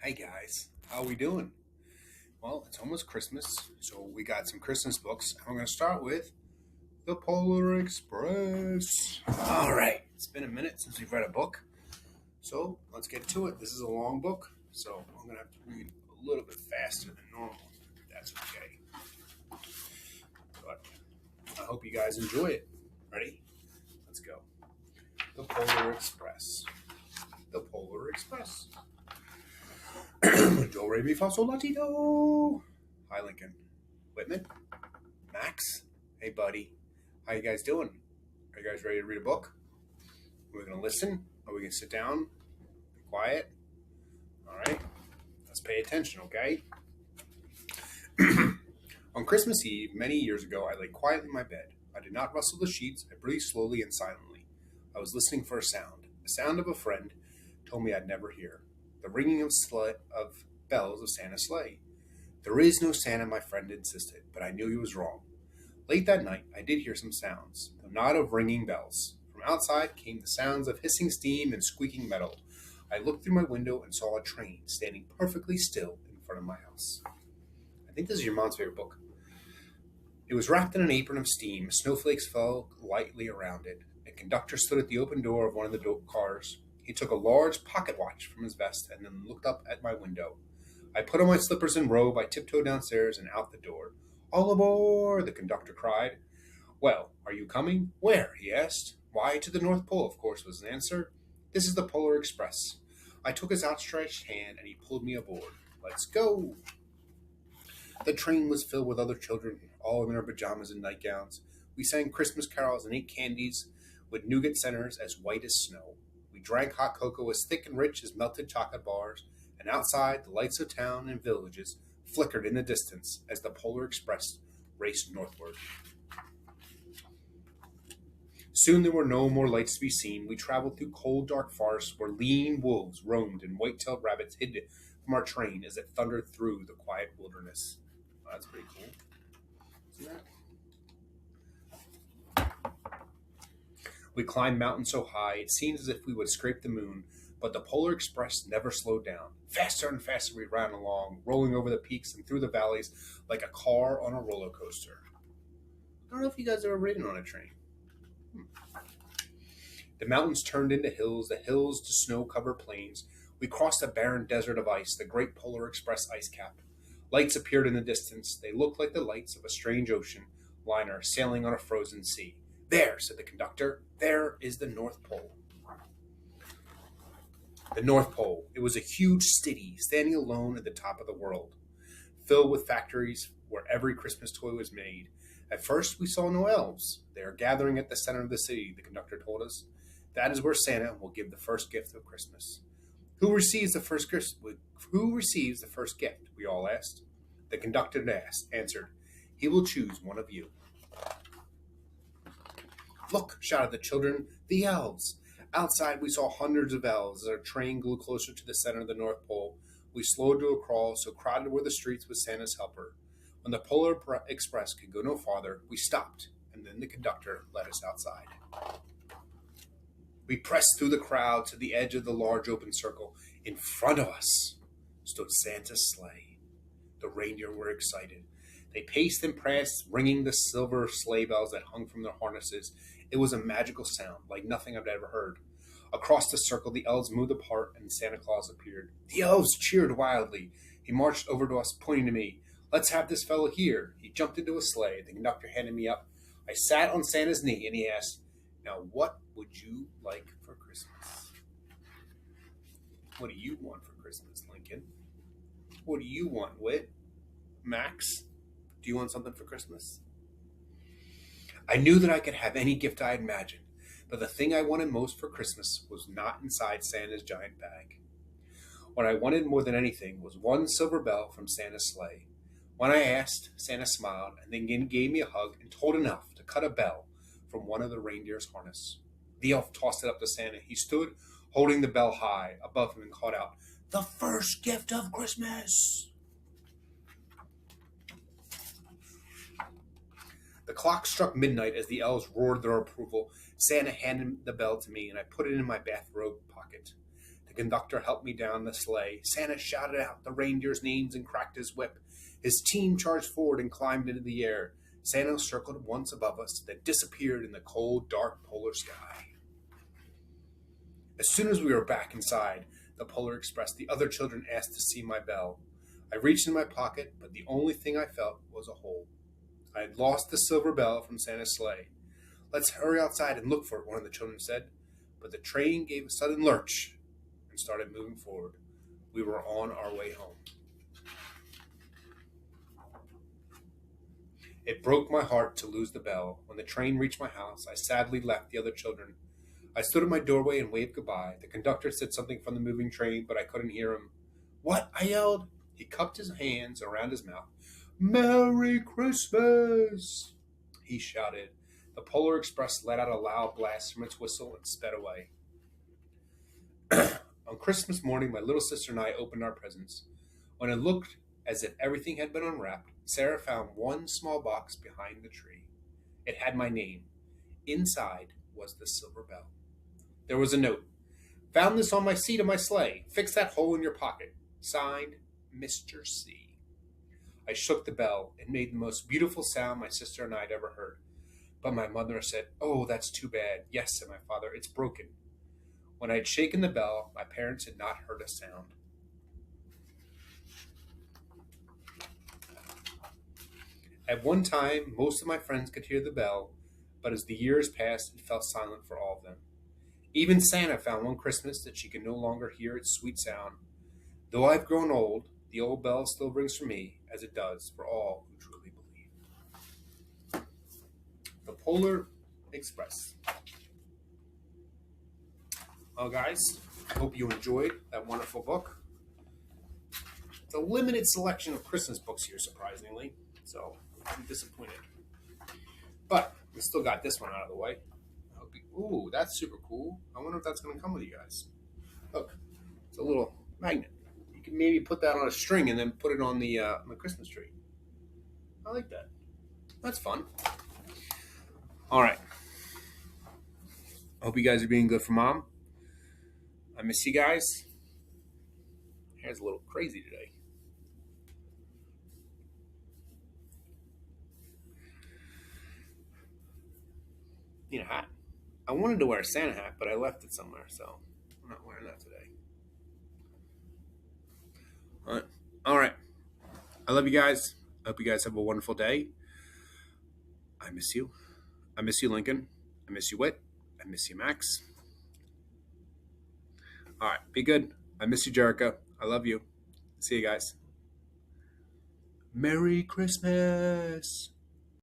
Hi guys, how we doing? Well, it's almost Christmas, so we got some Christmas books. I'm going to start with The Polar Express. All right, it's been a minute since we've read a book, so let's get to it. This is a long book, so I'm going to have to read a little bit faster than normal. That's okay, but I hope you guys enjoy it. Ready? Let's go. The Polar Express. The Polar Express. Do re mi fa sol la ti do. Hi, Lincoln. Whitman. Max. Hey, buddy. How you guys doing? Are you guys ready to read a book? Are we going to listen? Are we going to sit down? Be quiet? All right. Let's pay attention, okay? On Christmas Eve, many years ago, I lay quietly in my bed. I did not rustle the sheets. I breathed slowly and silently. I was listening for a sound. The sound of a friend told me I'd never hear. The ringing of bells of Santa's sleigh. There is no Santa, my friend insisted, but I knew he was wrong. Late that night, I did hear some sounds, though not of ringing bells. From outside came the sounds of hissing steam and squeaking metal. I looked through my window and saw a train standing perfectly still in front of my house. I think this is your mom's favorite book. It was wrapped in an apron of steam. Snowflakes fell lightly around it. A conductor stood at the open door of one of the cars. He took a large pocket watch from his vest and then looked up at my window. I put on my slippers and robe. I tiptoed downstairs and out the door. All aboard, the conductor cried. Well, are you coming? Where? He asked. Why, to the North Pole, of course, was the answer. This is the Polar Express. I took his outstretched hand and he pulled me aboard. Let's go. The train was filled with other children, all in their pajamas and nightgowns. We sang Christmas carols and ate candies with nougat centers as white as snow. We drank hot cocoa as thick and rich as melted chocolate bars, and outside the lights of town and villages flickered in the distance as the Polar Express raced northward. Soon there were no more lights to be seen. We traveled through cold, dark forests where lean wolves roamed and white-tailed rabbits hid from our train as it thundered through the quiet wilderness. Oh, that's pretty cool. See that? We climbed mountains so high it seemed as if we would scrape the moon, but the Polar Express never slowed down. Faster and faster we ran along, rolling over the peaks and through the valleys like a car on a roller coaster. I don't know if you guys ever ridden on a train. The mountains turned into hills, the hills to snow-covered plains. We crossed a barren desert of ice, the great Polar Express ice cap. Lights appeared in the distance. They looked like the lights of a strange ocean liner sailing on a frozen sea. There, said the conductor, there is the North Pole. The North Pole. It was a huge city standing alone at the top of the world, filled with factories where every Christmas toy was made. At first, we saw no elves. They are gathering at the center of the city, the conductor told us. That is where Santa will give the first gift of Christmas. Who receives the first gift? Who receives the first gift? We all asked. The conductor answered, he will choose one of you. Look, shouted the children, the elves. Outside, we saw hundreds of elves as our train grew closer to the center of the North Pole. We slowed to a crawl, so crowded were the streets with Santa's helper. When the Polar Express could go no farther, we stopped, and then the conductor led us outside. We pressed through the crowd to the edge of the large open circle. In front of us stood Santa's sleigh. The reindeer were excited. They paced and pranced, ringing the silver sleigh bells that hung from their harnesses. It was a magical sound, like nothing I've ever heard. Across the circle, the elves moved apart, and Santa Claus appeared. The elves cheered wildly. He marched over to us, pointing to me. Let's have this fellow here. He jumped into a sleigh. The conductor handed me up. I sat on Santa's knee, and he asked, now what would you like for Christmas? What do you want for Christmas, Lincoln? What do you want, Whit? Max? Do you want something for Christmas? I knew that I could have any gift I imagined, but the thing I wanted most for Christmas was not inside Santa's giant bag. What I wanted more than anything was one silver bell from Santa's sleigh. When I asked, Santa smiled and then gave me a hug and told enough to cut a bell from one of the reindeer's harness. The elf tossed it up to Santa. He stood holding the bell high above him and called out, the first gift of Christmas! The clock struck midnight as the elves roared their approval. Santa handed the bell to me, and I put it in my bathrobe pocket. The conductor helped me down the sleigh. Santa shouted out the reindeers' names and cracked his whip. His team charged forward and climbed into the air. Santa circled once above us, then disappeared in the cold, dark polar sky. As soon as we were back inside the Polar Express, the other children asked to see my bell. I reached in my pocket, but the only thing I felt was a hole. I had lost the silver bell from Santa's sleigh. "Let's hurry outside and look for it," one of the children said. But the train gave a sudden lurch and started moving forward. We were on our way home. It broke my heart to lose the bell. When the train reached my house, I sadly left the other children. I stood at my doorway and waved goodbye. The conductor said something from the moving train, but I couldn't hear him. "What?" I yelled. He cupped his hands around his mouth. "Merry Christmas!" he shouted. The Polar Express let out a loud blast from its whistle and sped away. On Christmas morning, my little sister and I opened our presents. When it looked as if everything had been unwrapped, Sarah found one small box behind the tree. It had my name. Inside was the silver bell. There was a note. "Found this on my seat of my sleigh. Fix that hole in your pocket. Signed, Mr. C." I shook the bell. It made the most beautiful sound my sister and I had ever heard. But my mother said, "Oh, that's too bad." "Yes," said my father, "it's broken." When I had shaken the bell, my parents had not heard a sound. At one time, most of my friends could hear the bell, but as the years passed, it fell silent for all of them. Even Santa found one Christmas that she could no longer hear its sweet sound. Though I've grown old, the old bell still rings for me, as it does for all who truly believe. The Polar Express. Well, guys, I hope you enjoyed that wonderful book. It's a limited selection of Christmas books here, surprisingly, so I'm disappointed. But we still got this one out of the way. Ooh, that's super cool. I wonder if that's going to come with you guys. Look, it's a little magnet. You can maybe put that on a string and then put it on the Christmas tree. I like that. That's fun. All right. I hope you guys are being good for Mom. I miss you guys. Hair's a little crazy today. Need a hat. I wanted to wear a Santa hat, but I left it somewhere, so I'm not wearing that today. All right. I love you guys. I hope you guys have a wonderful day. I miss you. I miss you, Lincoln. I miss you, Whit. I miss you, Max. All right. Be good. I miss you, Jericho. I love you. See you guys. Merry Christmas.